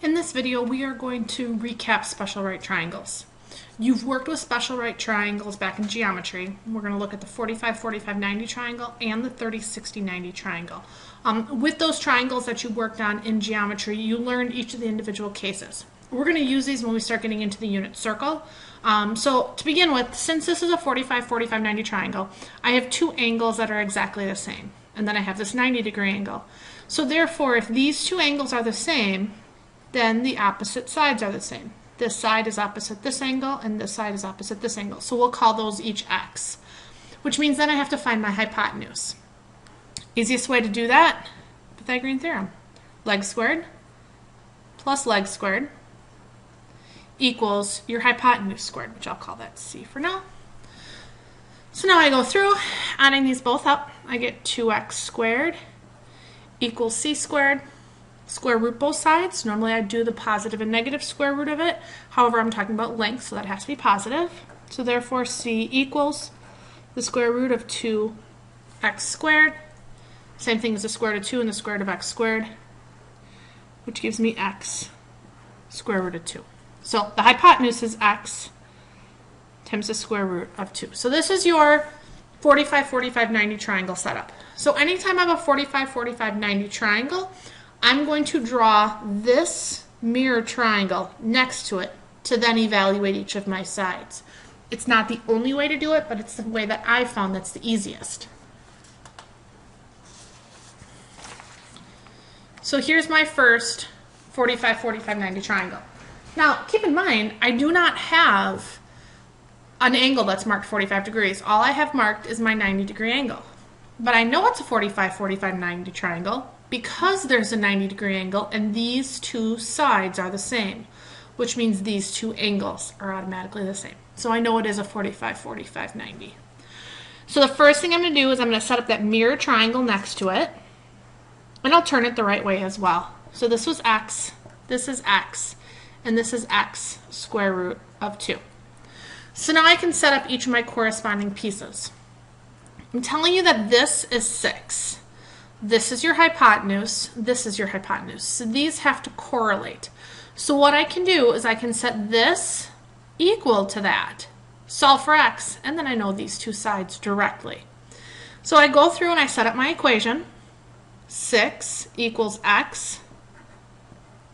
In this video, we are going to recap special right triangles. You've worked with special right triangles back in geometry. We're going to look at the 45-45-90 triangle and the 30-60-90 triangle. With those triangles that you worked on in geometry, you learned each of the individual cases. We're going to use these when we start getting into the unit circle. So to begin with, since this is a 45-45-90 triangle, I have two angles that are exactly the same. And then I have this 90-degree angle. So therefore, if these two angles are the same, then the opposite sides are the same. This side is opposite this angle, and this side is opposite this angle. So we'll call those each x, which means then I have to find my hypotenuse. Easiest way to do that, Pythagorean theorem. Leg squared plus leg squared equals your hypotenuse squared, which I'll call that c for now. So now I go through, adding these both up, I get 2x squared equals c squared. Square root both sides. Normally I do the positive and negative square root of it. However, I'm talking about length, so that has to be positive. So therefore c equals the square root of 2x squared. Same thing as the square root of 2 and the square root of x squared, which gives me x square root of 2. So the hypotenuse is x times the square root of 2. So this is your 45-45-90 triangle setup. So anytime I have a 45-45-90 triangle, I'm going to draw this mirror triangle next to it to then evaluate each of my sides. It's not the only way to do it, but it's the way that I found that's the easiest. So here's my first 45-45-90 triangle. Now, keep in mind, I do not have an angle that's marked 45 degrees. All I have marked is my 90-degree angle. But I know it's a 45-45-90 triangle because there's a 90-degree angle and these two sides are the same, which means these two angles are automatically the same. So I know it is a 45-45-90. So the first thing I'm going to do is I'm going to set up that mirror triangle next to it, and I'll turn it the right way as well. So this was x, this is x, and this is x square root of 2. So now I can set up each of my corresponding pieces. I'm telling you that this is 6. This is your hypotenuse, this is your hypotenuse. So these have to correlate. So what I can do is I can set this equal to that, solve for x, and then I know these two sides directly. So I go through and I set up my equation. 6 equals x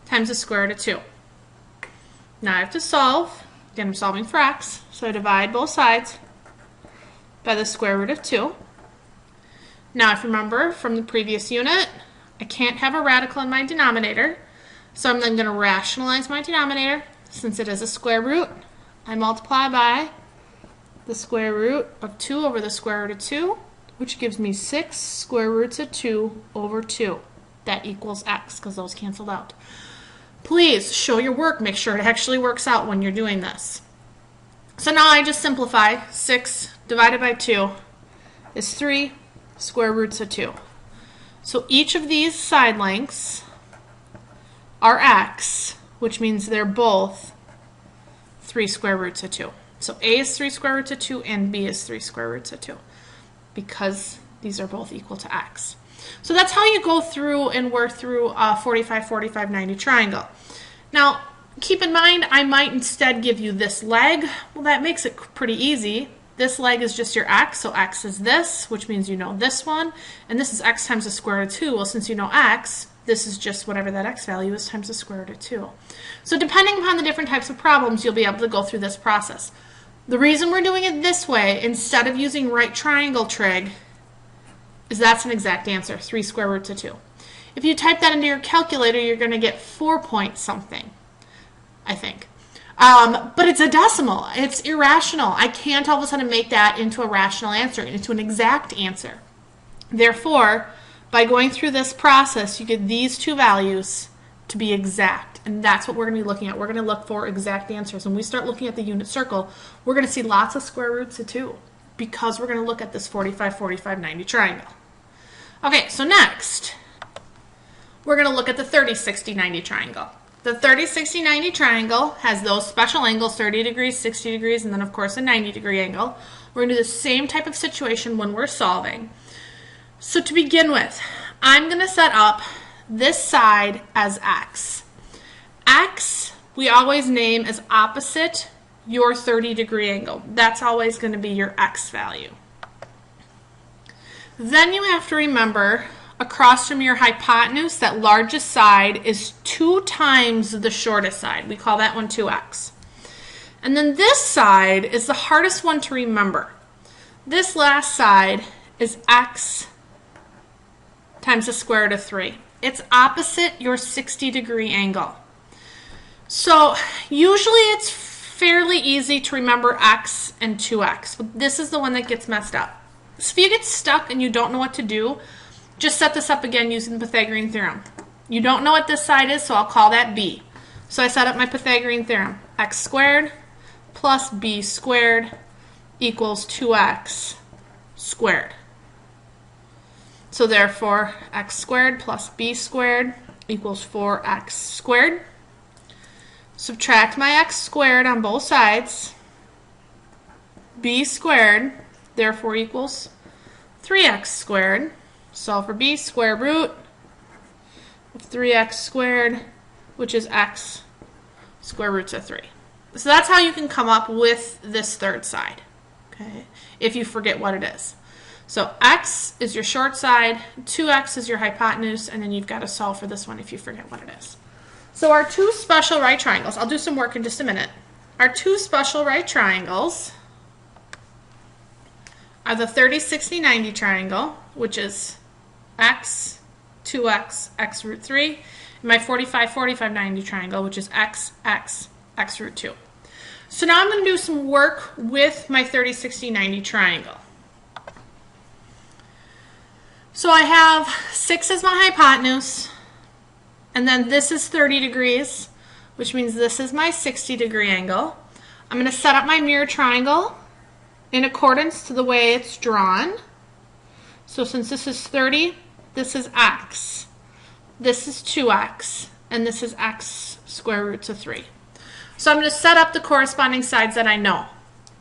times the square root of 2. Now I have to solve. Again, I'm solving for x, so I divide both sides by the square root of 2. Now, if you remember from the previous unit, I can't have a radical in my denominator, so I'm then going to rationalize my denominator. Since it is a square root, I multiply by the square root of 2 over the square root of 2, which gives me 6 square roots of 2 over 2. That equals x, because those canceled out. Please show your work. Make sure it actually works out when you're doing this. So now I just simplify. 6 divided by 2 is 3 square roots of 2. So each of these side lengths are x, which means they're both 3 square roots of 2. So A is 3 square roots of 2 and B is 3 square roots of 2 because these are both equal to x. So that's how you go through and work through a 45-45-90 triangle. Now, keep in mind, I might instead give you this leg. Well, that makes it pretty easy. This leg is just your x, so x is this, which means you know this one. And this is x times the square root of 2. Well, since you know x, this is just whatever that x value is times the square root of 2. So depending upon the different types of problems, you'll be able to go through this process. The reason we're doing it this way, instead of using right triangle trig, is that's an exact answer, 3 square roots of 2. If you type that into your calculator, you're going to get 4 point something, I think. But it's a decimal. It's irrational. I can't all of a sudden make that into a rational answer, into an exact answer. Therefore, by going through this process, you get these two values to be exact. And that's what we're going to be looking at. We're going to look for exact answers. When we start looking at the unit circle, we're going to see lots of square roots of 2 because we're going to look at this 45-45-90 triangle. Okay, so next, we're going to look at the 30-60-90 triangle. The 30-60-90 triangle has those special angles, 30 degrees, 60 degrees, and then of course a 90-degree angle. We're going to do the same type of situation when we're solving. So to begin with, I'm going to set up this side as x. X, we always name as opposite your 30-degree angle. That's always going to be your X value. Then you have to remember, across from your hypotenuse, that largest side is 2 times the shortest side. We call that one 2x. And then this side is the hardest one to remember. This last side is x times the square root of 3. It's opposite your 60-degree angle. So usually it's fairly easy to remember x and 2x, but this is the one that gets messed up. So if you get stuck and you don't know what to do, just set this up again using the Pythagorean theorem. You don't know what this side is, so I'll call that b. So I set up my Pythagorean theorem. X squared plus b squared equals 2x squared. So therefore, x squared plus b squared equals 4x squared. Subtract my x squared on both sides. B squared, therefore, equals 3x squared. Solve for b, square root of 3x squared, which is x square roots of 3. So that's how you can come up with this third side, okay, if you forget what it is. So x is your short side, 2x is your hypotenuse, and then you've got to solve for this one if you forget what it is. So our two special right triangles, I'll do some work in just a minute. Our two special right triangles are the 30, 60, 90 triangle, which is x, 2x, x root 3, and my 45, 45, 90 triangle, which is x, x, x root 2. So now I'm going to do some work with my 30, 60, 90 triangle. So I have 6 as my hypotenuse, and then this is 30 degrees, which means this is my 60-degree angle. I'm going to set up my mirror triangle in accordance to the way it's drawn. So since this is 30, this is x, this is 2x, and this is x square roots of 3. So I'm going to set up the corresponding sides that I know.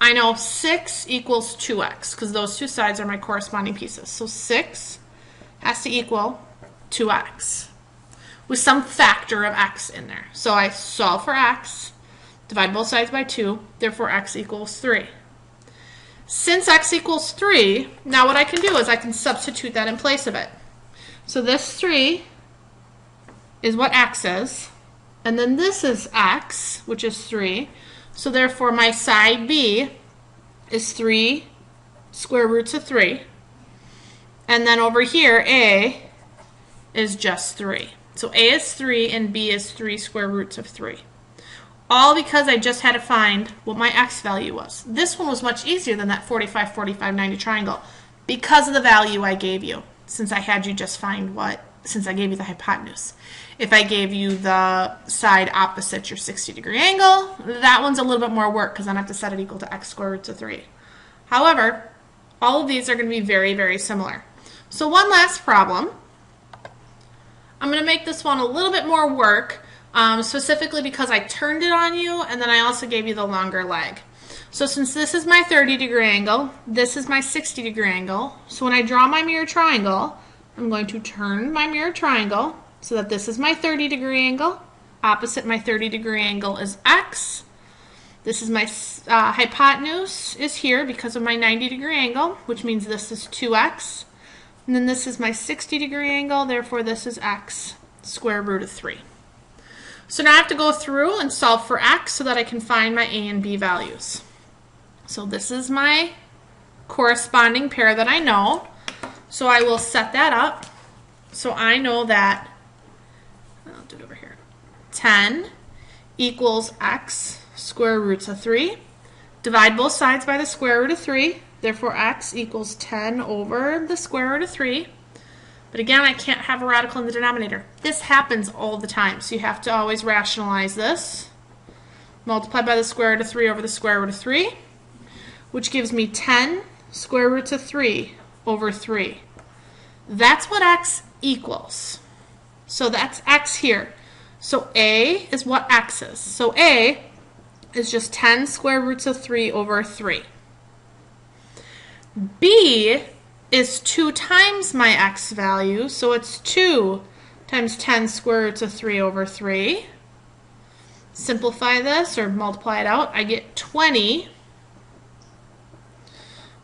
I know 6 equals 2x, because those two sides are my corresponding pieces. So 6 has to equal 2x, with some factor of x in there. So I solve for x, divide both sides by 2, therefore x equals 3. Since x equals 3, now what I can do is I can substitute that in place of it. So this 3 is what x is, and then this is x, which is 3. So therefore my side B is 3 square roots of 3. And then over here, A is just 3. So A is 3 and B is 3 square roots of 3. All because I just had to find what my x value was. This one was much easier than that 45, 45, 90 triangle because of the value I gave you, since I had you just find what, since I gave you the hypotenuse. If I gave you the side opposite your 60-degree angle, that one's a little bit more work because I have to set it equal to x square roots of 3. However, all of these are going to be very, very similar. So one last problem. I'm going to make this one a little bit more work, specifically because I turned it on you and then I also gave you the longer leg. So since this is my 30-degree angle, this is my 60-degree angle, so when I draw my mirror triangle, I'm going to turn my mirror triangle so that this is my 30-degree angle. Opposite my 30-degree angle is x. This is my hypotenuse is here because of my 90-degree angle, which means this is 2x. And then this is my 60-degree angle, therefore this is x square root of 3. So now I have to go through and solve for x so that I can find my a and b values. So this is my corresponding pair that I know. So I will set that up. So I know that, I'll do it over here, 10 equals x square roots of 3. Divide both sides by the square root of 3. Therefore, x equals 10 over the square root of 3. But again, I can't have a radical in the denominator. This happens all the time, so you have to always rationalize this. Multiply by the square root of 3 over the square root of 3, which gives me 10 square roots of 3 over 3. That's what x equals. So that's x here. So a is what x is. So a is just 10 square roots of 3 over 3. B is 2 times my x value, so it's 2 times 10 square roots of 3 over 3. simplify this or multiply it out, I get 20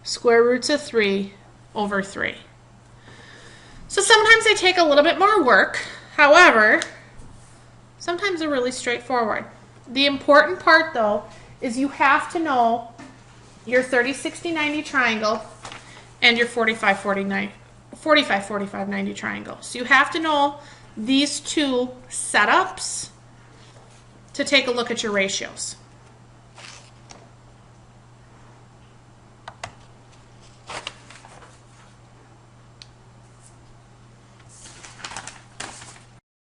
square roots of 3 over 3. So sometimes they take a little bit more work. However, sometimes they're really straightforward. The important part, though, is you have to know your 30, 60, 90 triangle and your 45, 45, 90 triangle. So you have to know these two setups to take a look at your ratios.